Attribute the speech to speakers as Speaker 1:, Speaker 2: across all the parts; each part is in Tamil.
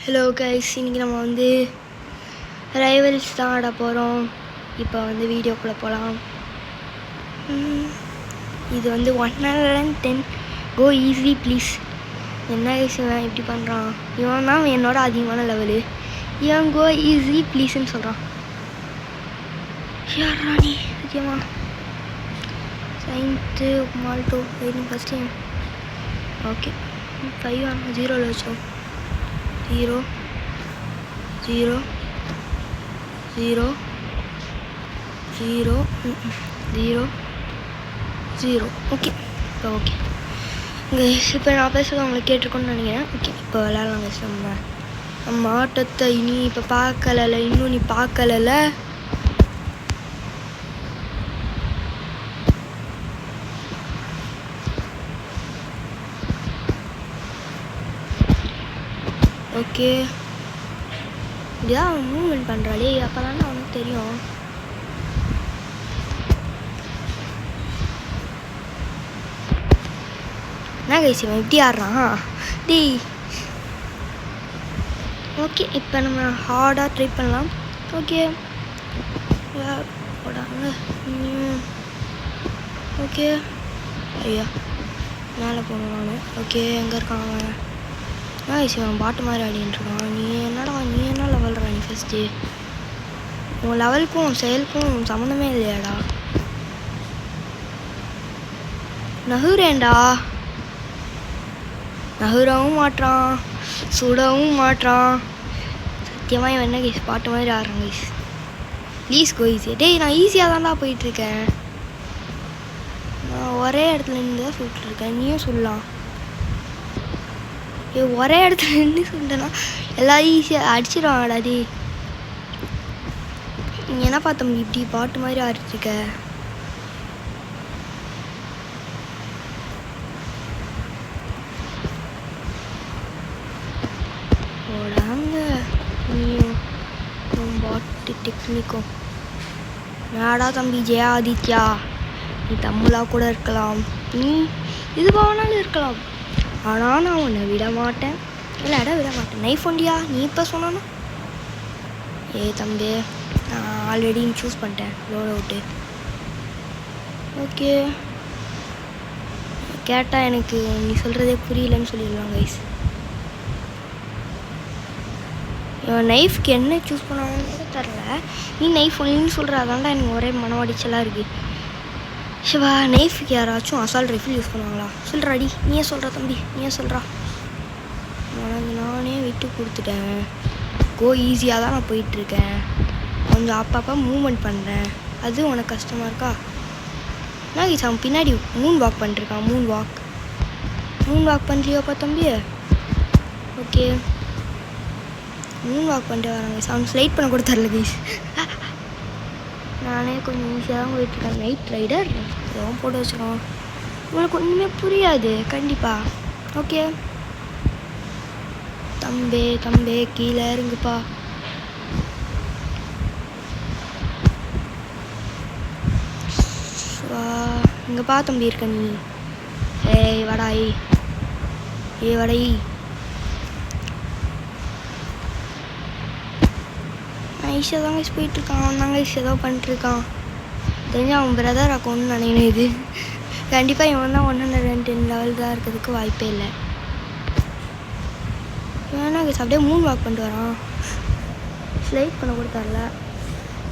Speaker 1: ஹலோ கைஸ், இன்றைக்கி நம்ம வந்து ரைவல்ஸ் தான் ஆட போகிறோம். இப்போ வந்து வீடியோக்குள்ளே போகலாம். இது வந்து 110 கோ ஈஸி ப்ளீஸ். என்ன கைஸ் இவன் இப்படி பண்ணுறான்? இவன் தான் என்னோட அதிகமான லெவலு. இவன் கோ ஈஸி ப்ளீஸ்ன்னு சொல்கிறான். யாரா நீ சத்தியமா? சைன்த்து Malto waiting first time. Okay 5 ஆனால் 0ல் வச்சோம். 0 0 0 0 0 0. ஓகே இப்போ ஓகே இங்கே இப்போ நான் பேசுகிறது உங்களுக்கு கேட்டிருக்கோன்னு நினைக்கிறேன். ஓகே இப்போ விளையாடலாம். நம்ம ஆட்டத்தை இனி இப்போ பார்க்கல, இன்னும் நீ பார்க்கல. ஓகே இப்படிதான் மூவ்மெண்ட் பண்ணுறாளே, அப்போ தானே அவனுக்கு தெரியும். என்ன கைஸ் இவன் இப்படி ஆடுறான் டேய். ஓகே இப்போ நம்ம ஹார்டாக ட்ரை பண்ணலாம். ஓகே போடாங்க. ஓகே ஐயா மேலே போகணும் நான். ஓகே எங்கே இருக்கான் அவன்? அவன் பாட்டு மாதிரி ஆடின்ட்டுருக்கான். நீ என்ன லெவல்றா நீ ஃபஸ்ட்டு? உன் லெவலுக்கும் செயலுக்கும் சம்மந்தமே இல்லையாடா. நகுரேண்டா, நகுரவும் மாட்டான், சுடவும் மாட்டான். சத்தியமாக இவன் என்ன கைஸ் பாட்டு மாதிரி ஆடுறான் கைஸ். ப்ளீஸ் கோ ஈஸியாக. டேய் நான் ஈஸியாக தான்டா போயிட்டுருக்கேன். நான் ஒரே இடத்துல இருந்து தான் சொல்லிட்டுருக்கேன். நீயும் சொல்லலாம். ஒரே இடத்துல நின்று சொல்லிட்டேன்னா எல்லாம் ஈஸியாக அடிச்சிடுவாங்கடா. டி நீ என்ன பார்த்தோம் இப்படி பாட்டு மாதிரி ஆடிட்டுருக்க? ஓடாங்க நீயும் பாட்டு டெக்னிக்கும். நாடா தம்பி ஜெயா ஆதித்யா, நீ தமிழாக கூட இருக்கலாம், நீ இது வேணாலும் இருக்கலாம், ஆனால் நான் உன்னை விட மாட்டேன். விட மாட்டேன். நைஃப் ஒண்டியா நீ இப்போ சொன்னானா? தம்பி நான் ஆல்ரெடி சூஸ் பண்ணிட்டேன் லோட் அவுட்டு. ஓகே கேட்டால் எனக்கு நீ சொல்கிறதே புரியலன்னு சொல்லிடலாம் கைஸ். இவன் நைஃப்க்கு என்ன சூஸ் பண்ணாங்கன்னு தெரில. நீ நைஃப் ஒன்லின்னு சொல்கிற, அதான்டா எனக்கு ஒரே மனவடிச்சலாக இருக்குது. சிவா நைஃபுக்கு யாராச்சும் அசால்ட் ரைஃபிள் யூஸ் பண்ணுவாங்களா? சொல்கிறாடி, நீயே சொல்கிற தம்பி, நீயே சொல்கிறா. உனக்கு நானே விட்டு கொடுத்துட்டேன். கோ ஈஸியாக தான் நான் போயிட்டுருக்கேன். கொஞ்சம் அப்பப்போ மூவ்மெண்ட் பண்ணுறேன், அது உனக்கு கஷ்டமாக இருக்கா? நான் கைஸ் அவன் பின்னாடி மூன் வாக் பண்ணிட்டுருக்கான். மூன் வாக் பண்ணுறியோப்பா தம்பி? ஓகே மூன் வாக் பண்ணிட்டு வராங்க கைஸ். அவன் ஸ்லைட் பண்ண கூட தரல கைஸ். நானே கொஞ்சம் ஈஸியாக தான் போயிட்டுருக்கேன். நைட் ரைடர் எதுவும் போட்டு வச்சுருக்கோம். உங்களுக்கு ஒன்றுமே புரியாது கண்டிப்பாக. ஓகே தம்பே கீழே இருங்குப்பா. இங்கே பா தம்பி இருக்க நீ. வடாய் வடாய். ஐஷா தான் கைஸ் போயிட்டுருக்கான். அவன் தாங்க ஐஷா தான் பண்ணிட்டுருக்கான். தெரிஞ்சு அவன் பிரதர் அக்கௌண்ட்னு நினைக்கணும். இது கண்டிப்பாக இவன் தான் 110 லெவல் தான் இருக்கிறதுக்கு வாய்ப்பே இல்லை. வேணா கைஸ் அப்படியே மூன் வாக் பண்ணிட்டு வரான். ஸ்லைட் பண்ண கூட தரல.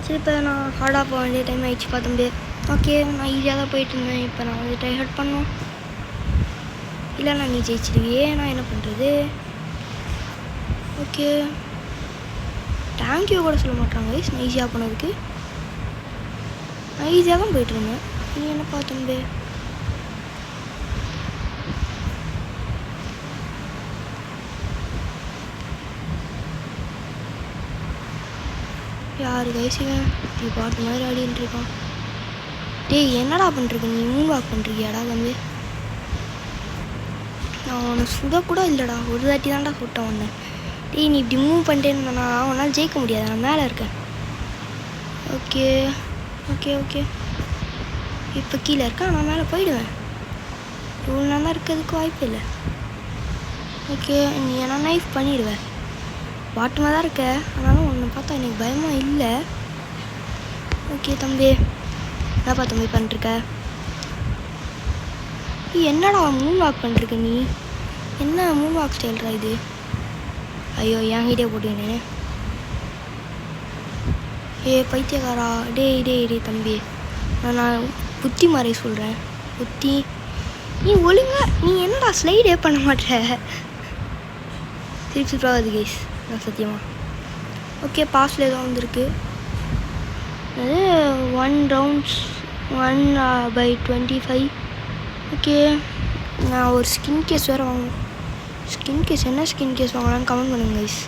Speaker 1: சரி இப்போ நான் ஹார்டாக போக வேண்டிய டைம் ஆகிடுச்சு பார்த்தோம்பே. ஓகே நான் ஈஸியாக தான் போயிட்டுருந்தேன். இப்போ நான் வந்து ட்ரை ஹார்ட் பண்ணோம். இல்லைண்ணா நீ ஜெயிச்சிருவியே, நான் என்ன பண்ணுறது? ஓகே தேங்க்யூ கூட சொல்ல மாட்டாங்க கைஸ் நான் ஈஸியாக போனதுக்கு. நான் ஈஸியாக தான் போயிட்டுருந்தேன். நீ என்ன பார்த்தோம்பே? யார் கைஸ் இவன் நீ பாட்டு மாதிரி ஆடிட்டு இருக்கான்? டேய் என்னடா பண்ணுறீங்க நீ? மூன் வாக் பண்ணுறியாடா தம்பி? நான் உன்னை சுடக்கூட இல்லைடா, ஒரு தாட்டி தான்டா சுட்டேன் உன்னை. டேய் நீ இப்படி மூவ் பண்ணிட்டேன்னா அவனால் ஜெயிக்க முடியாது. நான் மேலே இருக்கேன். ஓகே ஓகே ஓகே இப்போ கீழே இருக்கேன், நான் மேலே போயிடுவேன். இவ்வளோ நல்லா இருக்கிறதுக்கு வாய்ப்பு இல்லை. ஓகே நீ ஏன்னா நைஃப் பண்ணிடுவேன். பாட்டுமாக தான் இருக்க, ஆனாலும் உன்னை பார்த்தா எனக்கு பயமாக இல்லை. ஓகே தம்பி, என்னப்பா தம்பி பண்ணிருக்க? என்னடா மூன் வாக் பண்ணிருக்க நீ? என்ன மூன் வாக் ஸ்டைல்ரா இது? ஐயோ என்கிட்டே போட்டுக்கினே. பைத்தியக்காரா, டே தம்பி, நான் புத்தி மாதிரி சொல்கிறேன். புத்தி நீ ஒழுங்கா நீ என்னடா ஸ்லைடே பண்ண மாட்டே. திருப்பி சூப்பராகுது கேஸ், நான் சத்தியமா. ஓகே பாஸில் ஏதோ வந்துருக்கு. அது 1 rounds 1/25. ஓகே நான் ஒரு ஸ்கின் கேஸ் வேறு வாங்கணும். ஸ்கின் கேஸ் என்ன ஸ்கின் கேஸ் வாங்கலான்னு கமெண்ட் பண்ணுங்க கைஸ்.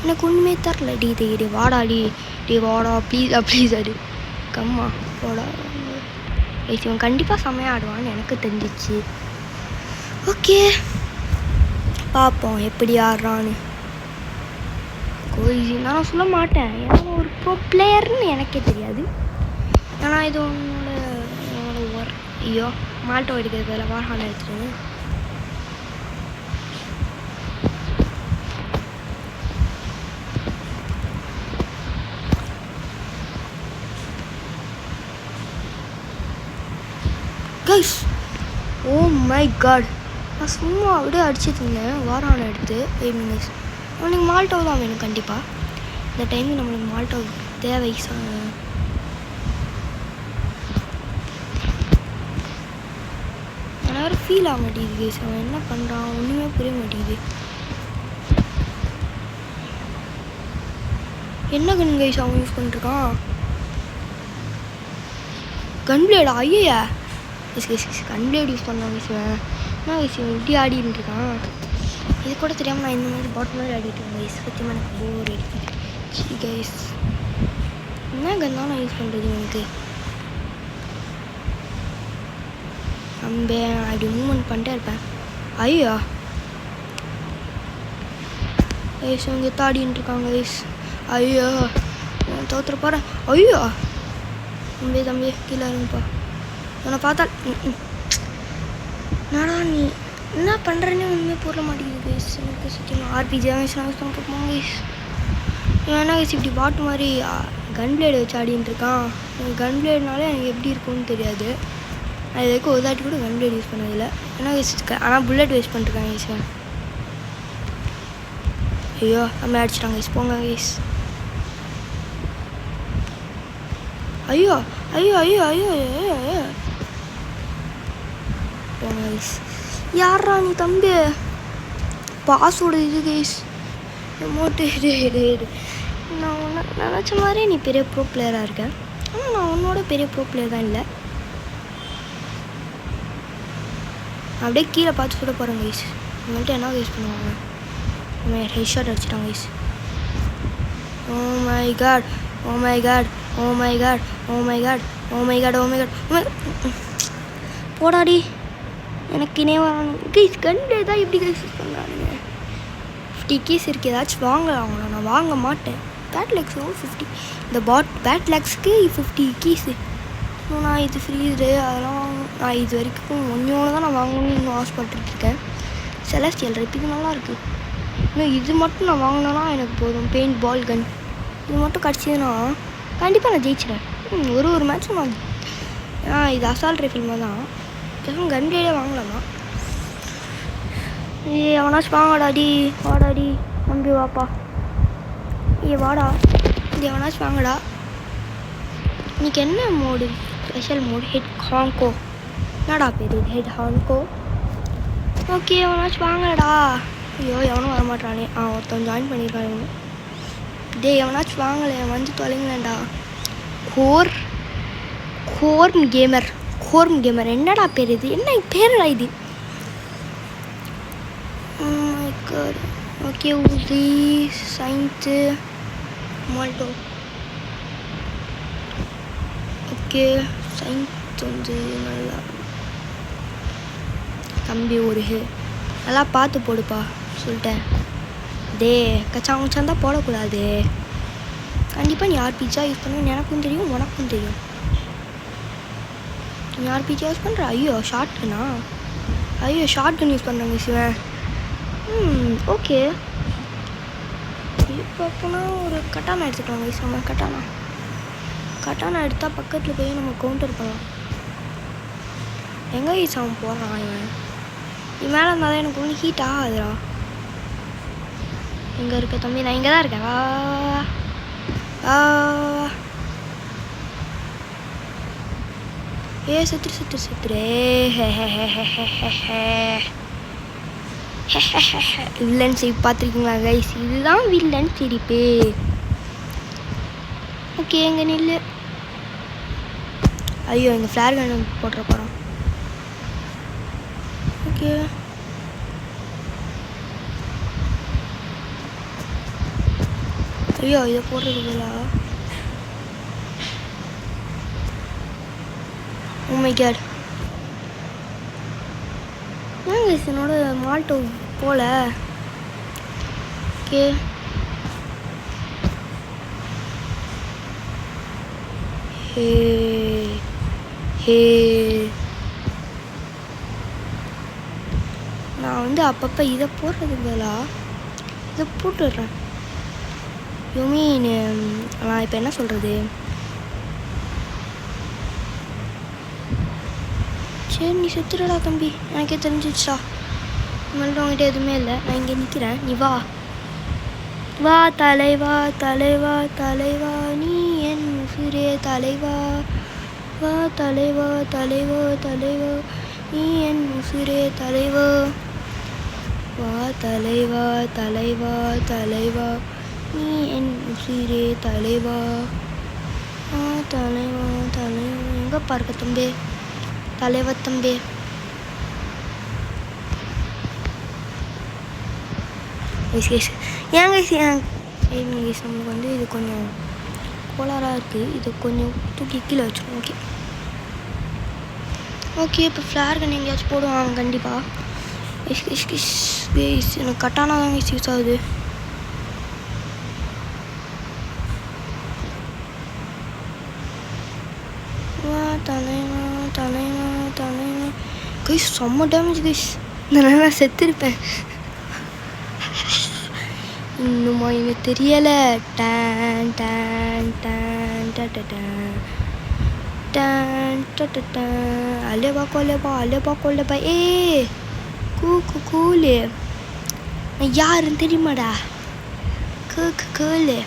Speaker 1: எனக்கு ஒன்றுமே தரல. டே வாடா டே வாடா ப்ளீஸ் அடி கம்மா போடா கைஸ். இவன் கண்டிப்பாக செம்மையாக ஆடுவான்னு எனக்கு தெரிஞ்சிச்சு. ஓகே பார்ப்போம் எப்படி ஆடுறான்னு. கோயிசி நான் சொல்ல மாட்டேன், ஏன்னா ஒரு ப்ரோ பிளேயர்னு எனக்கே தெரியாது. ஏன்னா இது என்னோட ஒர்க். ஐயோ மால்ட்டோ எடுக்கிறது பதில் வார்ஹான் எடுத்துருங்க. கைஸ் ஓ மை காட், நான் சும்மா அப்படியே அடிச்சுட்டு இருந்தேன் வார்ஹான் எடுத்து. கைஸ் அவனுக்கு மால்ட்டோ தான் வேணும் கண்டிப்பாக. இந்த டைமுக்கு நம்மளுக்கு மால்ட்டோ தேவை. வேறு ஃபீல் ஆக மாட்டேங்குது கைஸ். அவன் என்ன பண்ணுறான் ஒன்றுமே புரிய மாட்டேங்குது. என்ன கன் கைஸ் அவன் யூஸ் பண்ணிருக்கான்? கன் பிளேடா? ஐயா கன் பிளேட் யூஸ் பண்ணான் கைஸ். என்ன கைஸ் இப்படி ஆடிட்டு இருக்கான்? இது கூட தெரியாமல் நான் இந்த மாதிரி பாட் மாதிரி ஆடிட்டு இருக்கேன் கைஸ். சத்தியமாக எனக்கு போர் அடிக்குது கைஸ். என்ன கன் தான் நான் யூஸ் பண்ணுறது எனக்கு? அப்படி மூவ்மெண்ட் பண்ணிட்டே இருப்பேன். ஐயா கைஸ் அவங்க தாடின்னு இருக்காங்க கைஸ். ஐயோ தோத்துற போகிறேன். ஐயோ தம்பி கீழே இருங்கப்பா. உன்னை பார்த்தா நாடா நீ என்ன பண்ணுறேன்னு ஒன்றுமே போட மாட்டேங்குது கைஸ். எனக்கு சத்தியமாக RPG கைஸ் நான் யூஸ் பண்ண போப்போம் கைஸ். ஏன்னா கைஸ் இப்படி பாட்டு மாதிரி கன் பிளேடு வச்சு ஆடின்னு இருக்கான். கன் பிளேடுனாலே எனக்கு எப்படி இருக்கும்னு தெரியாது. அது வரைக்கும் ஒரு தாட்டி கூட கன் பிளேட் யூஸ் பண்ணதில்லை. ஏன்னா ஆனால் புல்லட் வேஸ்ட் பண்ணிருக்காங்க கைஸ். ஐயோ நம்ம அடிச்சிட்டாங்க கைஸ். போங்க கைஸ். ஐயோ போங்க கைஸ். யாரா நீ தம்பி? பாஸோட இது கைஸ் மோட்டு. நான் உன்னை நினச்ச மாதிரியே நீ பெரிய ப்ரோ பிளேயராக இருக்க. ஆனால் நான் உன்னோட பெரிய ப்ரோ பிளேயர் தான் இல்லை. அப்படியே கீழே பார்த்து சுட போகிறேன் கைஸ். இவங்கள்ட்ட என்ன யூஸ் பண்ணுவாங்க? ஹெட் ஷாட் அடிச்சிட்டாங்க கைஸ். ஓ மை காட் போடாடி எனக்கு இனே வரணும் கைஸ். கண்டு தான் இப்படி கைஸ் யூஸ் பண்ணுறானுங்க. 50 கீஸ் இருக்குது, ஏதாச்சும் வாங்கலாம். நான் வாங்க மாட்டேன். பேட்லெக்ஸ் 50 இந்த பேட்லெக்ஸ்க்கு 50 கீஸு. நான் இது ஃப்ரீஸு அதெல்லாம் நான் இது வரைக்கும் ஒன்று தான் நான் வாங்கணும்னு இன்னும் ஆசைப்பட்டுருக்கேன். செலஸ்டியல் ரைப் இது நல்லாயிருக்கு. இன்னும் இது மட்டும் நான் வாங்கினேன்னா எனக்கு போதும். பெயிண்ட் பால் கன் இது மட்டும் கிடச்சிதுன்னா கண்டிப்பாக நான் ஜெயிச்சிடுறேன். ஒரு மேட்ச்சும் நான் இது அசால்ட் ரைஃபிள் தான். எதுவும் கன் பிளேடே வாங்கலாமா? எவனாச்சும் வாங்கடாடி தம்பி வாப்பா. வாடா இது எவனாச்சும் வாங்கடா. இன்றைக்கி என்ன மோடு? ஸ்பெஷல் மோடு ஹெட் ஹாங்கோ. என்னடா பேர் இது? ஹெட் ஹாங்கோ. ஓகே எவனாச்சும் வாங்கடா. ஐயோ எவனும் வரமாட்டானே. ஒருத்தன் ஜாயின் பண்ணியிருக்கான். எவனாச்சும் வாங்கலை வந்து தொலைங்களேன்டா. கோர்ம் கேமர் என்னடா பேர் இது? என்ன பேருடா இது? ஓகே ஊசி சைன்ஸு மால்டோ. ஓகே சைன்ஸ் வந்து நல்லா தம்பி ஒரு நல்லா பார்த்து போடுப்பா சொல்லிட்டேன். கச்சாங்கச்சான் தான் போடக்கூடாது. கண்டிப்பாக நீ ஆர்பிஜா யூஸ் பண்ணுவேன்னு எனக்கும் தெரியும் உனக்கும் தெரியும். நீ ஆர்பிஜா யூஸ் பண்ணுற? ஷார்ட் கன் யூஸ் பண்ணுறேங்க சிவன். ஓகே இப்போ அப்போனா ஒரு கட்டானா எடுத்துக்கலாம் கைஸ். நம்ம கட்டானா எடுத்தால் பக்கத்தில் போய் நம்ம கவுண்டர் பண்ணலாம். எங்கே கைஸ் அவன் போடுறான்? இவன் மேலே இருந்தால் தான் எனக்கு ஒன்றும் ஹீட் ஆகாதுடா. எங்கே இருக்க தம்பி? நான் இங்கே தான் இருக்கேன். வா வா. ஏ செத்துரு. வில்லன் சிரிப்பு பார்த்துருக்கீங்களா கைஸ்? இதுதான் வில்லன் சிரிப்பு. ஓகே எங்கே நில்லு. ஐயோ எங்கள் ஃப்ளார் கன் போட்டுற போகிறோம். ஓகே ஐயோ இதை போடுறதுங்களா? Oh my god. ஏன் கைஸ் என்னோட மால்ட்டோ போல? Okay hey hey. நான் வந்து அப்பப்போ இதை போடுறதுங்களா? இதை போட்டுடுறேன். யூ மீன் நான் இப்போ என்ன சொல்கிறது? சரி நீ செத்துடா தம்பி, எனக்கே தெரிஞ்சிச்சா. நம்மள்ட்ட உங்ககிட்ட எதுவுமே இல்லை. நான் இங்கே நிற்கிறேன், நீ வா வா தலைவா தலைவா தலைவா நீ என் உசுரே தலைவா. வா தலைவா தலைவா தலைவா நீ என் உசுரே தலைவா. வா தலைவா தலைவா தலைவா நீ என் உசுரே தலைவா. வா தலைவா தலைவா. எங்கே பார்க்க தம்பி? தலைவா தம்பி. ஏன் கைஸ் நம்மளுக்கு வந்து இது கொஞ்சம் கோளாறாக இருக்குது. இது கொஞ்சம் தூக்கி கீழே வச்சுருவோம். Okay okay. இப்போ ஃப்ளார் கன் எங்கேயாச்சும் போடுவான் கண்டிப்பாக. எனக்கு கட்டானா தான் யூஸ் ஆகுது. வா தலைவா தலைவா தலைவா. கைஸ் செம்ம டேமேஜ் கைஸ். நான் செத்துருப்பேன். இன்னுமா இவங்க தெரியலை? டான் டான் டான் டான் டான் டான். அலேபா கொல்லேபா. ஏ கூலு. நான் யாருன்னு தெரியுமாடா? கூலு.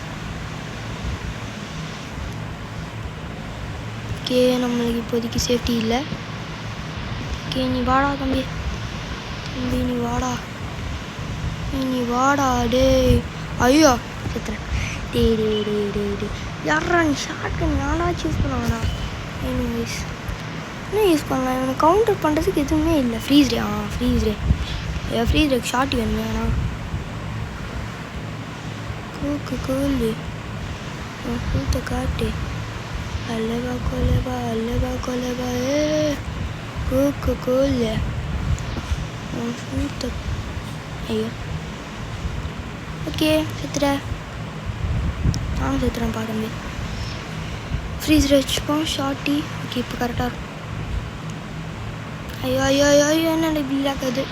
Speaker 1: ஓகே நம்மளுக்கு இப்போதைக்கு சேஃப்டி இல்லை. ஓகே நீ வாடா தம்பி. நீ வாடா டேய். ஐயோ செத்துறேன். டே யாரா நீ ஷார்ட் கன் யாராச்சும் யூஸ் பண்ணுவாங்கண்ணா? எனிவேஸ் என்ன யூஸ் பண்ணலாம்? இவனை கவுண்டர் பண்ணுறதுக்கு எதுவுமே இல்லை. ஃப்ரீஸ் ரே ஷார்ட் கன் வேணா? கோலு கூத்த காட்டு. அல்லவா கொலவா ஏ கோலு கூத்த. ஐயோ ஓகே செத்துற. நானும் செத்துறேன் பாருங்க. ஃப்ரீஸ் வச்சுப்போம் ஷார்ட்டி. ஓகே இப்போ கரெக்டாக இருக்கும். ஐயோ என்ன இப்படி ஆகாது?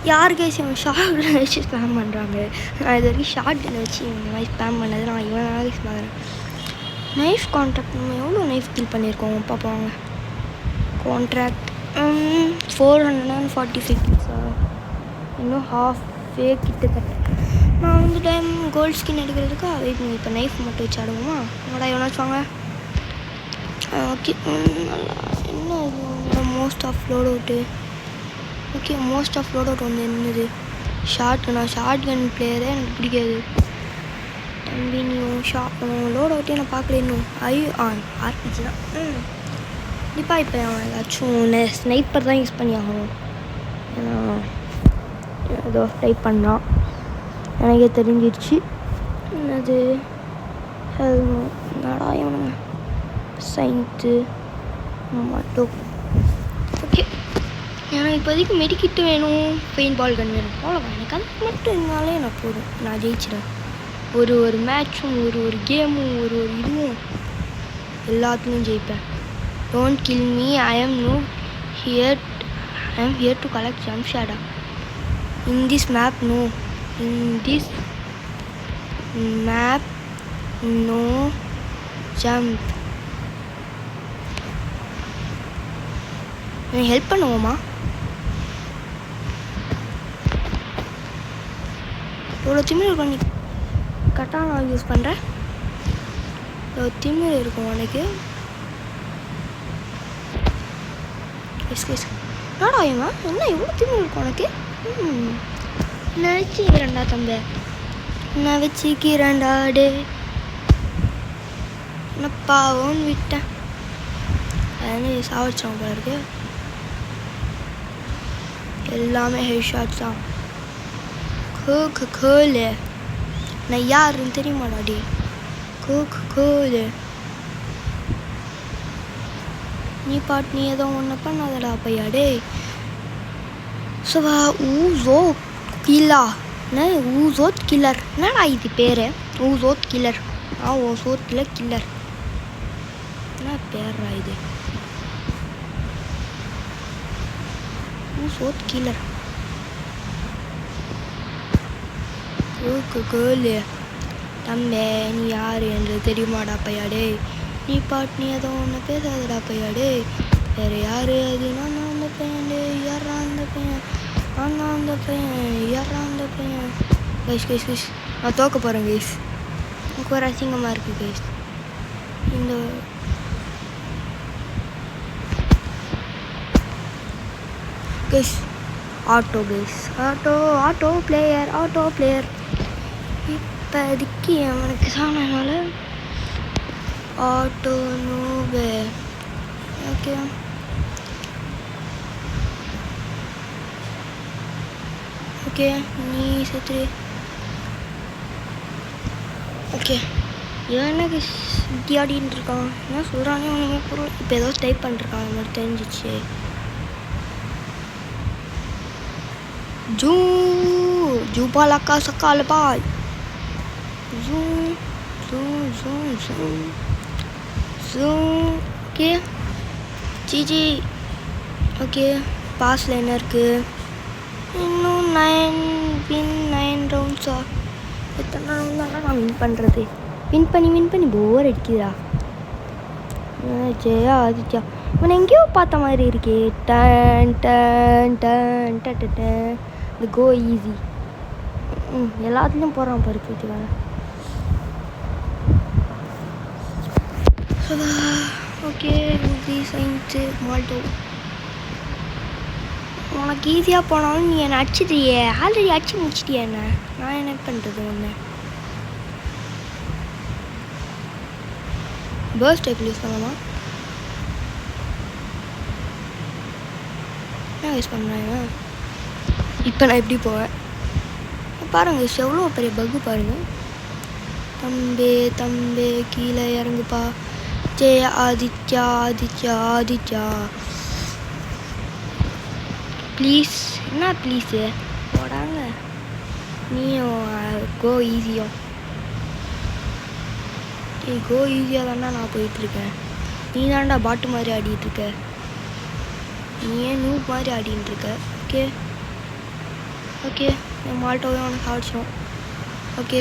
Speaker 1: யார் கைஸ் இவன் ஷார்ட் கன் வச்சு ஸ்பேம் பண்ணுறாங்க? நான் இது வரைக்கும் ஷார்ட் கன் வச்சு இவங்க மாதிரி ஸ்பேம் பண்ணது நான் இவனாக பார்க்குறேன். நைஃப் கான்ட்ராக்ட் நம்ம எவ்வளோ நைஃப் கில் பண்ணியிருக்கோம் பார்ப்பாங்க. கான்ட்ராக்ட் 445 கில்ஸா? இன்னும் ஹாஃபே கிட்டத்தட்ட. நான் வந்து டைம் கோல்ட் ஸ்கின் எடுக்கிறதுக்கு வெயிட் பண்ணி இப்போ நைஃப் மட்டும் வச்சு ஆடுவோமா? என்னடா எவனாச்சும் வாங்க. ஓகே நல்லா என்ன இது most of load out. Okay most of load out வந்து என்னது? ஷார்ட் கன் பிளேயரே எனக்கு பிடிக்காது தம்பி. நீ லோட் அவுட்டே நான் பார்க்கல இன்னும். ஆர்பிஜி தான். கண்டிப்பாக இப்போ அவன் ஏதாச்சும் ஸ்னைப்பர் தான் யூஸ் பண்ணி ஆகணும். ஏன்னா ஏதோ டைப் பண்ணான் எனக்கே தெரிஞ்சிருச்சு. என்னது நடா இவனுங்க சைன்த்து மட்டும். ஓகே எனக்கு இப்போதைக்கு மெடிக்கிட்டு வேணும், பெயிண்ட் பால் கன் வேணும், அவ்வளோதான். எனக்கு அது மட்டும் இருந்தாலே நான் போதும், நான் ஜெயிச்சிடுவேன். ஒரு மேட்சும் ஒரு கேமும் ஒரு இதுவும் எல்லாத்துலேயும் ஜெயிப்பேன். Don't kill me, I am here to collect jump ஷேடா. In this map no, no jump. எனக்கு ஹெல்ப் பண்ணுவோமா? இவ்வளோ திமிர் இருக்கும், நீ கரெக்டாக நான் யூஸ் பண்ணுறேன். இவ்வளோ திமிர் இருக்கும் உனக்கு. என்னடா இவன், என்ன இவ்வளோ திமிர் இருக்கும் உனக்கு? நான் வச்சுக்கிறேன்டா தம்பி, நான் வச்சுக்கிறேன்டா டே. நான் பாவம்னு விட்டேன், அதனால சாவடிச்சோம் போல இருக்கு. எல்லாமே ஹெட் ஷாட்ஸ் தான். கோலு நான் யாருன்னு தெரியுமாடா டே? கோலு நீ பாட்டு நீ ஏதோ ஒன்று பண்ணாதடா பையா டே. சுவா ஊசோ கில்லா என்ன ஊசோத் கில்லர், என்னடா இது பேர்? ஊசோத் கில்லர். ஓசோத்தில் கில்லர் என்ன பேர்ரா இது? ஊசோத் கில்லர். கோலு தம்பே நீ யார் என்று தெரியுமாடா பையாடே? நீ பாட்டு நீ ஏதோ ஒன்று பேசாதடா பையாடே. வேறு யார் அது? நான் அந்த பையன் டே, யாரா அந்த பையன்? நான் அந்த பையன், யாரா அந்த பையன்? கைஸ் நான் தோக்க போகிறேன் கைஸ். எனக்கு ஒரு அசிங்கமாக இருக்குது கைஸ். இந்த guys auto guys, auto player. இப்போதைக்கு அவனுக்கு சாணனால ஆட்டோ நோவே. ஓகே நீ செத்து. ஓகே எனக்கு இப்படி ஆடின்னு இருக்கான், என்ன சொல்கிறானே ஒன்றுமே புரியல. இப்போ ஏதோ டைப் பண்ணிருக்கான், அது மாதிரி தெரிஞ்சிச்சு. ஜூபாலக்கா சக்காலபாய் ஓகே ஜிஜி. ஓகே பாஸில் என்ன இருக்குது? இன்னும் 9 ரவுண்ட்ஸா? எத்தனை ரவுண்ட் தான் நான் வின் பண்ணுறது? வின் பண்ணி போர் அடிக்குதா? ஜெயா ஆதித்யா இவனை எங்கேயோ பார்த்த மாதிரி இருக்கே. இந்த கோ ஈஸி எல்லாத்துலேயும் போகிறான் பருப்புக்காக. ஓகே ஈஸி சயின்ஸு மால்டோ. உனக்கு ஈஸியாக போனாலும் நீ என்னை அடிச்சிட்டியே, ஆல்ரெடி அடிச்சு முடிச்சிட்டியா என்ன? நான் என்ன பண்ணுறது ஒன்று? பர்ஸ்ட் டைப் யூஸ் பண்ணலாமா? என்ன யூஸ் பண்ணுறாங்க? இப்போ நான் எப்படி போவேன் பாருங்கள். எவ்வளோ பெரிய பக்கு பாருங்கள். தம்பே கீழே இறங்குப்பா. ஜெய ஆதித்யா ப்ளீஸ். என்ன ப்ளீஸு போடாங்க. நீயும் கோ ஈஸியோ. கோ ஈஸியாக தான்டா நான் போயிட்டுருக்கேன். நீ தான்டா பாட்டு மாதிரி ஆடிட்டுருக்க. நீ ஏன் நூப் மாதிரி ஆடின்னு இருக்க? ஓகே என் மால்ட்டோவே அவனுக்கு ஆடிச்சோம். ஓகே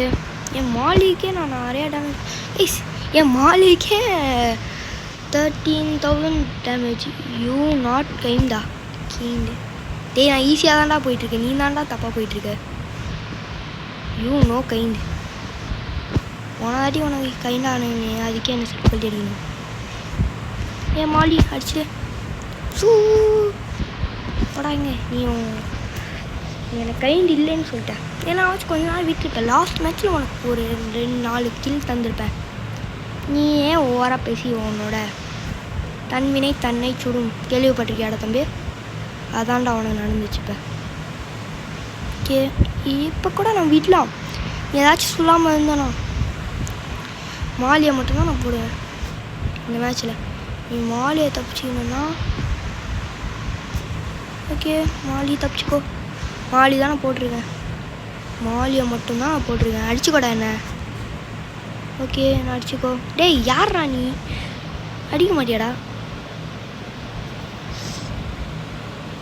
Speaker 1: என் மாலிக்கே நான் நிறையா டேமேஜ். என் மாலிக்கே 13,000 டேமேஜ். யூ நாட் கைண்டா கீண்டு. டேய் நான் ஈஸியாக தான்டா போயிட்டுருக்கேன், நீ தான்டா தப்பாக போயிட்டுருக்க. You know kind. உனதாட்டி உனக்கு கைண்டானே, அதுக்கே என்ன செட் பண்ணி அடிக்கணும். ஏன் மாலி அடிச்சு போடாங்க. நீயும் எனக்கு கைண்ட் இல்லைன்னு சொல்லிட்டேன். ஏன்னா வச்சு கொஞ்ச நாள் விட்டுருப்பேன். லாஸ்ட் மேட்ச்சில் உனக்கு ஒரு 2-4 கில் தந்திருப்பேன். நீ ஏன் ஓவராக பேசி உன்னோட தன்வினை தன்னை சுடும் கேள்விப்பட்டிருக்கியாடா தம்பி? அதான்டா அவனுக்கு நடந்துச்சுப்பேன். ஓகே இப்போ கூட நான் விடலாம், ஏதாச்சும் சொல்லாமல் இருந்தேனா மாலியை மட்டும்தான் நான் போடுவேன் இந்த மேட்ச்சில். நீ மாலியை தப்பிச்சிக்கணுன்னா ஓகே மாலி தப்பிச்சுக்கோ. மாலி தான் நான் போட்டிருக்கேன், மாலியை மட்டும்தான் நான் போட்டிருக்கேன். அடிச்சுக்கோடா என்ன. ஓகே நான் அடிச்சுக்கோ. டேய் யார்ரா நீ, அடிக்க மாட்டியாடா.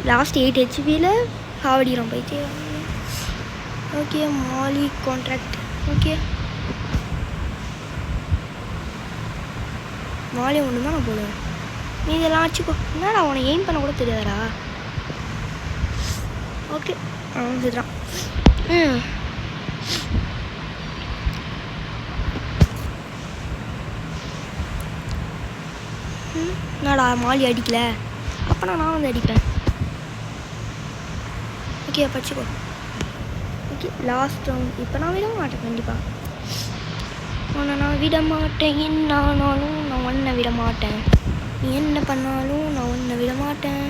Speaker 1: லாஸ்ட் 8 ஹெச்பியில் சாவடிக்கிறோம் போயிட்டு. ஓகே மாலி கான்ட்ராக்ட். ஓகே மாலி ஒன்று தான் நான் போடுவேன், நீ இதெல்லாம் அடிச்சுக்கோ. என்னடா உனக்கு எய்ம் பண்ண கூட தெரியாதடா. ஓகே அவன் சொல்கிறான். என்னடா மாலி அடிக்கல, அப்போனா நான் வந்து அடிப்பேன். ஓகே படிச்சுக்கோ. Okay last round. இப்போ நான் விட மாட்டேன் கண்டிப்பாக, உன்னை நான் விட மாட்டேன். என்னானாலும் நான் ஒன்றை விட மாட்டேன், நீ என்ன பண்ணாலும் நான் ஒன்றை விட மாட்டேன்.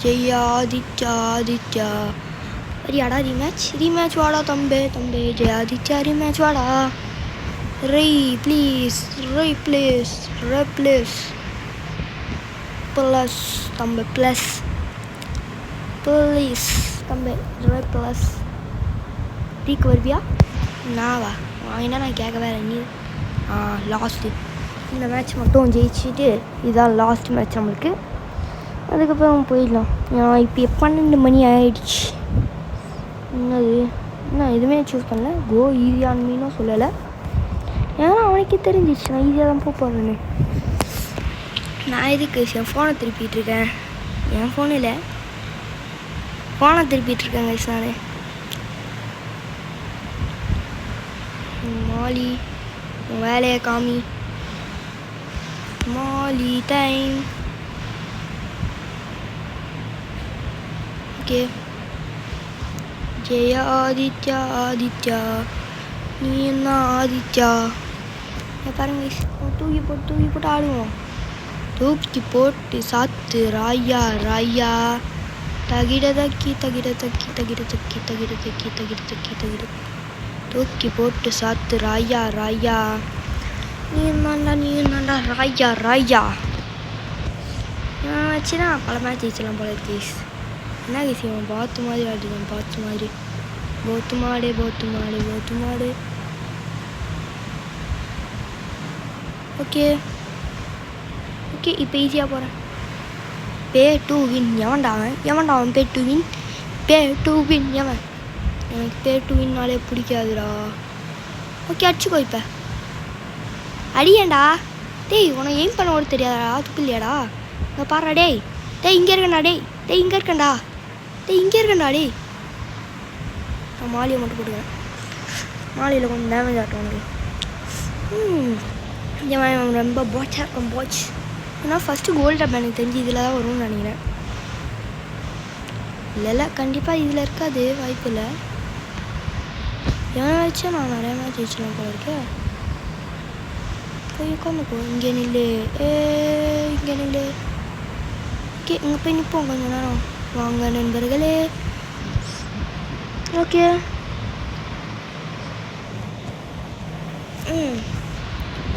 Speaker 1: ஜெயா ஆதித்யா ஆதித்யா அரியாடா. ரீமேட்ச் வாடா தம்பே தம்பே. ஜெயா ஆதித்யா ரீமேட்ச் வாடா. ப்ளீஸ் ப்ளீஸ் ப்ளஸ் தம்பி ப்ளஸ் ப்ளீஸ் தம்பி ப்ளஸ். ரீக்கு வருவியா? நான் வா வாங்கினா நான் கேட்க வேறு நீ. லாஸ்ட்டு இந்த மேட்ச் மட்டும் ஜெயிச்சுட்டு இதுதான் லாஸ்ட் மேட்ச் நம்மளுக்கு. அதுக்கப்புறம் போயிடலாம். இப்போ 12 மணி ஆகிடுச்சு. என்னது என்ன எதுவுமே சூஸ் பண்ணல. கோ ஈஸியான மீனும் சொல்லலை, ஏன்னா அவனுக்கே தெரிஞ்சிச்சு நான் ஈஸியாக தான் போகிறேன்னு. நான் எதுக்கு என் ஃபோனை திருப்பிகிட்ருக்கேன், என் ஃபோனில் ஃபோனை திருப்பிகிட்ருக்கேன் கைஸ் நான். மாலி வேலையை காமி. மாலி டைம். ஓகே ஜெயா ஆதித்யா ஆதித்யா நீ என்ன ஆதித்யா. பாருங்க தூக்கி போட்டு ஆடுவோம். தூக்கி போட்டு சாத்து ராயா ராயா. தகிட தக்கி தூக்கி போட்டு சாத்து ராயா ராயா. நீ என்னண்டா ராயா ராயா. வச்சுனா பல மேட்ச் ஜெயிச்சலாம் போல கேஸ். என்ன கேஸ் இவன் பாத்து மாதிரி ஆடுவான், பாத்து மாதிரி. போத்து மாடு. ஓகே இப்போ ஈஸியாக போகிறேன். பே டு வின். எவன்டா அவன் பே டு வின் எவன்? எனக்கு பே டு வின்னாலே பிடிக்காதுடா. ஓகே அடிச்சுக்கோ. இப்போ அடியேண்டா. டேய் உனக்கு எய்ம் பண்ண கூட தெரியாதடா, துப்பு இல்லையாடா. இங்கே பாடுறா. டேய் இங்கே இருக்கேன்டா. டேய் இங்கே இருக்கேன்டா. நான் மாலியை மட்டும் போட்டுக்கிறேன். மாலியில் கொஞ்சம் டேமேஜ் ஆகட்டும் உனக்கு. இவன் ரொம்ப போச்சாக இருக்கும் போச். ஏன்னா ஃபஸ்ட்டு கோல்டு அப் எனக்கு தெரிஞ்சு இதில் தான் வரும்னு நினைக்கிறேன். இல்லை கண்டிப்பாக இதில் இருக்காது, வாய்ப்பு இல்லை. எவனை வச்சா நான் நிறைய மேட்ச் ஜெயிச்சலாம் போல இருக்கேன். போய் உட்காந்துப்போ. இங்கே நில்லு. ஓகே இங்கே போய் நிற்போம் கொஞ்சம் நேரம். வாங்க நண்பர்களே. ஓகே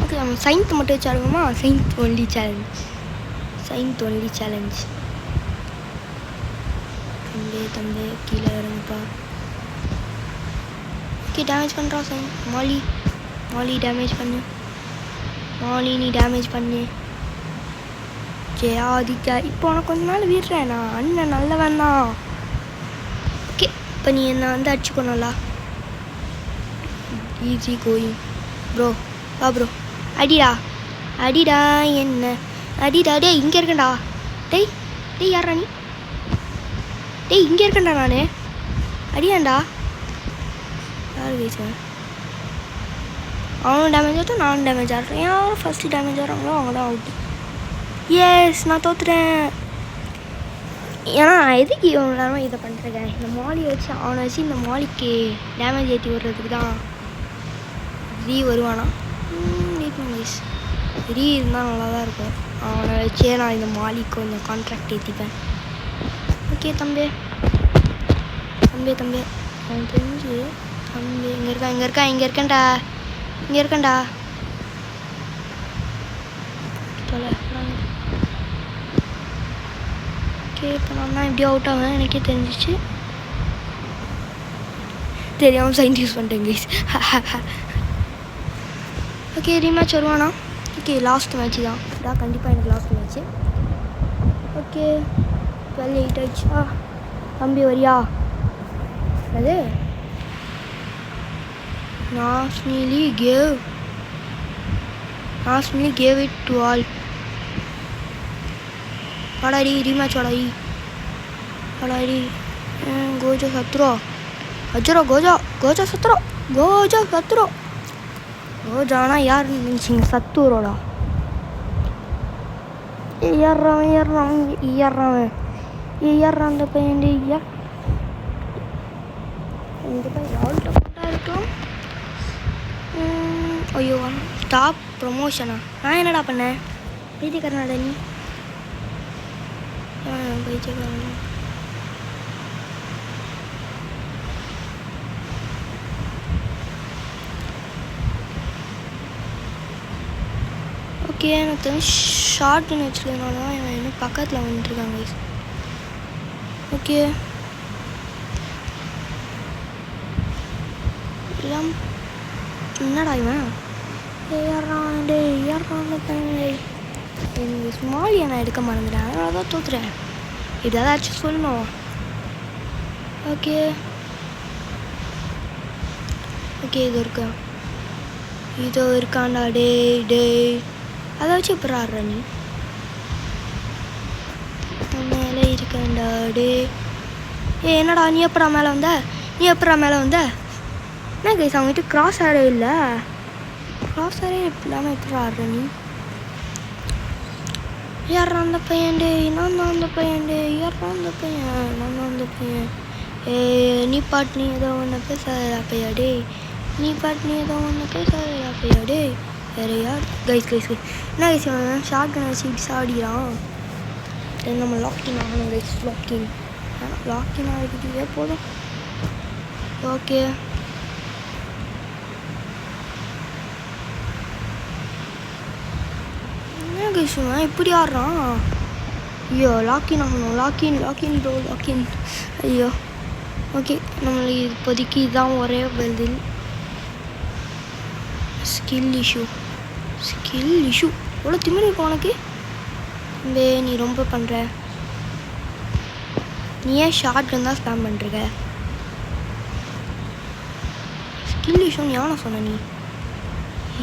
Speaker 1: ஓகே நம்ம சயின்த் மட்டும் வச்சு ஆடுவோமா? சயின்த் ஒன்லி சேலஞ்ச். தம்பி கீழே இறங்குப்பா. ஓகே டேமேஜ் பண்ணுறா சயின்த். மாலி டேமேஜ் பண்ணு. நீ டேமேஜ் பண்ணு. ஜெயா ஆதித்யா இப்போ உனக்கு கொஞ்ச நாள் விடுறேன் நான். அண்ணன் நல்லவன் தான். ஓகே இப்போ நீ என்ன வந்து அடிச்சுக்கணும்ல. Easy going bro. வா ப்ரோ அடிடா என்ன அடிடா. டேய் இங்கே இருக்கேன்டா. டேய் யாரா நீ? டேய் இங்கே இருக்கேன்டா நான். அடியாண்டா. யார் பேசுவேன்? அவனும் டேமேஜ் ஆகட்டும், நானும் டேமேஜ் ஆகிறேன். யாரும் ஃபஸ்ட்டு டேமேஜ் ஆகிறாங்களோ அவங்க தான் அவுட்டு. எஸ் நான் தோத்துட்டேன். ஏன்னா எதுக்கு இவ்வளோ நேரமாக இதை பண்ணுறேன். இந்த மாலியை வச்சு அவனை வச்சு இந்த மாலிக்கு டேமேஜ் ஏற்றி விடுறதுக்கு தான். வருவானா? இருந்தால் நல்லா தான் இருக்கும். அவனை வச்சே நான் இந்த மாலிக்கு கொஞ்சம் கான்ட்ராக்ட் ஏற்றிப்பேன். ஓகே தம்பி அவன் தெரிஞ்சு தம்பி இங்கே இருக்கேன்டா ஓகே இப்போ நான் தான் இப்படி அவுட் ஆவேன் எனக்கே தெரிஞ்சிச்சு. தெரியாமல் சைன் யூஸ் பண்ணிட்டேன் கைஸ். ஓகே ரீமேட்ச் வருவானா? ஓகே லாஸ்ட் மேட்ச்சு தான் இதான் கண்டிப்பாக எனக்கு லாஸ்ட் மேட்ச்சு. ஓகே 12-8 ஆயிடுச்சா? தம்பி வரியா? அது நாஸ்னிலி gave it to all. வாடாடி ரீமேட்ச் வாடாடி கோஜோ சத்ரோ அஜரோ கோஜா சத்ரோ கோஜானா யார் நினச்சிங்க? சத்தூரோடா. ஏறான் அந்த பையன் இந்த பையன் லால்டாக இருக்கலாம். ஐயோ டாப் ப்ரொமோஷனா? நான் என்னடா பண்ணேன்? பைத்தியக்காரனாடா நீ. பைத்தியக்காரன். ஓகே எனக்கு தெரிஞ்சு ஷார்ட்னு வச்சுருக்கனால தான் இவன் இன்னும் பக்கத்தில் வந்துட்டுருக்காங்க. ஓகே எல்லாம் என்னடா இவன் ஏறான் எனக்கு ஸ்மாலியை நான் எடுக்க மறந்துட்டேன், அதனால தான் தோத்துறேன். ஏதாச்சும் சொல்லணும். ஓகே இதோ இருக்காண்டா. டே அதை வச்சு எப்படி ஆடுற நீ? மேலே இருக்காண்டா. என்னடா நீ எப்படா மேலே வந்த? என்ன கைஸ் அவங்ககிட்ட கிராஸ் ஆடே இல்லை. கிராஸ் ஆடே இல்லாமல் எப்படி ஆடுற நீ? யார் அந்த பையன்? நான் தான் அந்த பையன். நீ பாட்டு நீ ஏதோ ஒன்று பேசாதா பையா டே. வேறு யார் கைஸ் என்ன கைஸ் ஷார்ட் கன் வச்சு இப்படி சாடிக்கிறான். நம்ம லாக்கின் ஆகணும் கைஸ். லாக்கின் ஆகிக்கிட்டே போதும். ஓகே என்ன கைஸ் இப்படி ஆடுறான்? ஐயோ லாக்கின் ஆகணும். லாக்கின் ஐயோ. ஓகே நம்மளுக்கு இப்போதைக்கு இதுதான் ஒரே பதில். ஸ்கில் இஷ்யூ எவ்வளோ திமிரு இருக்கும் உனக்கு? நீ ரொம்ப பண்ணுற. நீ ஏன் ஷார்ட் கன் தான் ஸ்பேம் பண்ணுற? ஸ்கில் இஷ்யூன்னு யானை சொன்ன நீ?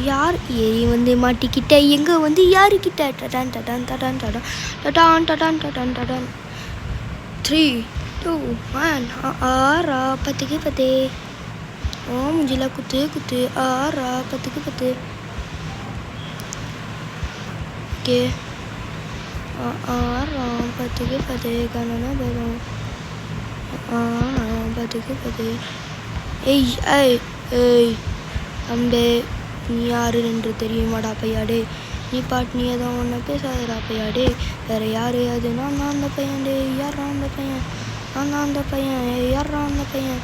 Speaker 1: யார் ஏறி வந்து மாட்டிக்கிட்ட? எங்கே வந்து யாருக்கிட்ட? டடான் 3 2 1 ஆறா 10க்கு 10. ஓ முஞ்சில குத்து ஆறா 10க்கு 10. ஓகே ஆறா 10க்கு 10 கண்ணனா வரும். 10க்கு 10. ஏய் அம்பே நீ யாரு என்று தெரியுமாடா பையாடே? நீ பாட்டு நீ ஏதோ ஒன்று பேசாதடா பையாடே. வேறு யாரு அது? நான் தான் அந்த பையன். யாரா அந்த பையன்? நான் தான் அந்த பையன். யாரா அந்த பையன்?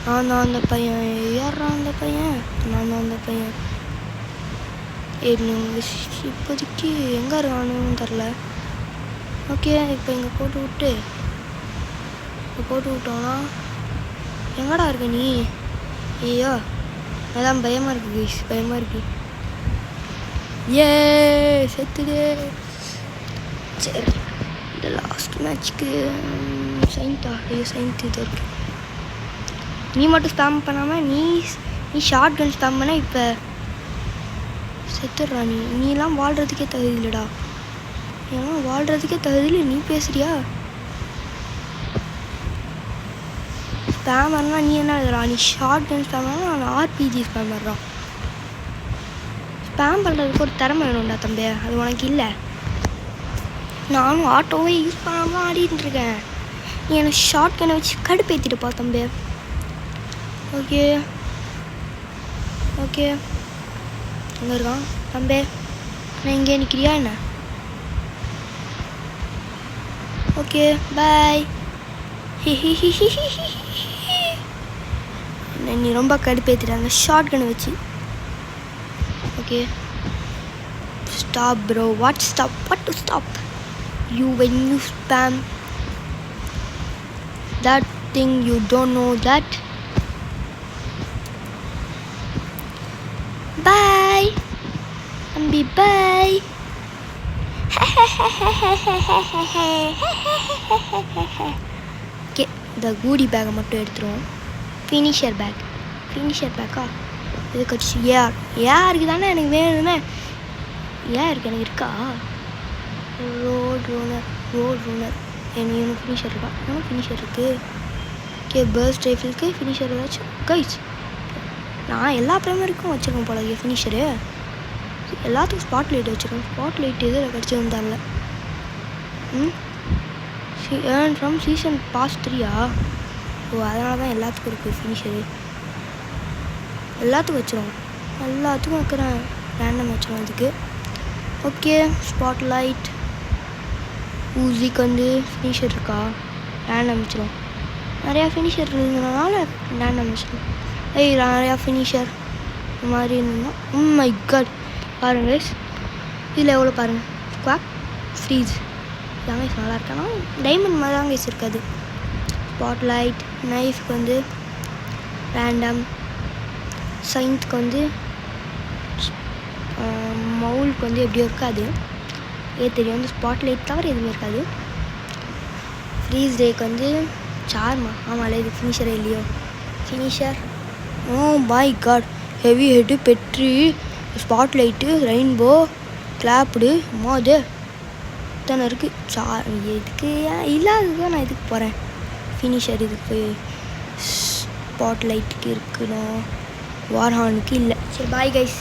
Speaker 1: நான் தான் அந்த பையன். யாரா அந்த பையன்? நான் தான் அந்த பையன். இப்போதைக்கு எங்கே இருக்கானுன்னு தெரில. ஓகே இப்போ இங்கே போட்டு விட்டோன்னா எங்கடா இருக்க நீ? ஐயோ அதான் பயமாக இருக்குது. ஏ செத்துது. சரி இந்த லாஸ்ட் மேட்ச்சுக்கு சைன்ட் இது இருக்கு. நீ மட்டும் ஸ்பேம் பண்ணாமல் நீ ஷார்ட் கன் ஸ்பேம் பண்ண இப்போ செத்துடுறா. நீலாம் வாழ்கிறதுக்கே தகுதி இல்லைடா. நீ பேசுறியா? ஸ்பேமர்னா நீ என்ன எழுதுறா? நீ ஷார்ட் கன் ஸ்பேமர்னா நான் ஆர்பிஜி ஸ்பேமர்றா. ஸ்பேம் பண்ணுறதுக்கு ஒரு திறமை வேணும்டா தம்பி, அது உனக்கு இல்லை. நானும் ஆட்டோவே யூஸ் பண்ணாமல் தான் ஆடிட்டு இருக்கேன். நீ என்னை ஷார்ட் கன்னை வச்சு கடுப்பேற்றிட்டுப்பா தம்பி. ஓகே எங்கே இருக்கான் தம்பி? நான் இங்கே நிற்கிறியா என்ன? Okay bye. நீ ரொம்ப கடுப்பேற்றுறாங்க ஷார்ட் கன் வச்சு. Okay stop bro. What stop? What to stop you when you spam that thing? You don't know that. Bye Ambi, bye. Okay இந்த கூடி பேக்கை மட்டும் எடுத்துருவோம். ஃபினிஷர் பேக்கா இது கட்சி ஏருக்கு தானே எனக்கு வேணுமே. ஏருக்கு எனக்கு இருக்கா? ரோட் ரூனர் எனக்கு ஃபினிஷர் இருக்கா? எனக்கு ஃபினிஷர் இருக்குது. ஓகே பர்ஸ்ட் ரைஃபிளுக்கு ஃபினிஷர் ஏதாச்சும் கைஸ். நான் எல்லா ப்ரைமரிக்கும் வச்சுருக்கேன் போல ஃபினிஷரு. எல்லாத்துக்கும் ஸ்பாட் லைட் வச்சுருக்கேன். ஸ்பாட் லைட் எதில் கிடச்சதுன்னு தரல. ஏர்ன் ஃப்ரம் சீசன் பாஸ் 3 ஓ அதனால தான் எல்லாத்துக்கும் இருக்குது ஃபினிஷரு. எல்லாத்துக்கும் வச்சுருவோம். எல்லாத்துக்கும் வைக்கிறேன். ரேண்டம் வச்சுருவோம் இதுக்கு. ஓகே ஸ்பாட் லைட் ஊசிக்கு வந்து ஃபினிஷர் இருக்கா? ரேண்டம் வச்சுருவோம். நிறையா ஃபினிஷர் இருந்ததுனால ரேண்டம் வச்சுருவோம். நிறையா ஃபினிஷர் இந்த மாதிரி இருந்தோம். மை காட் பாருங்க இதில் எவ்வளோ பாருங்கள். ஸ்குவாக் ஃப்ரீஸ் இதாங்க நல்லா இருக்கானா? டைமண்ட் மாதிரி தாங்க இருக்காது. ஸ்பாட் லைட் நைஃப்க்கு வந்து ரேண்டம். சயின்ஸ்க்கு வந்து மவுலுக்கு வந்து எப்படியோ இருக்காது. தெரியும் வந்து ஸ்பாட் லைட் தவிர எதுவுமே இருக்காது. ஃப்ரீஸ் டேக்கு வந்து சார்மா. ஆமாம் இது ஃபினிஷரே இல்லையோ. Finisher oh my god heavy head பெட்ரி ஸ்பாட் லைட்டு ரெயின்போ கிளாப்டு மோது இத்தனை இருக்குது. இதுக்கு இல்லாததுதான் நான் இதுக்கு போகிறேன். ஃபினிஷர் இதுக்கு ஸ்பாட் லைட்டுக்கு இருக்கணும். வார்ஹானுக்கு இல்லை. சரி பாய் கைஸ்.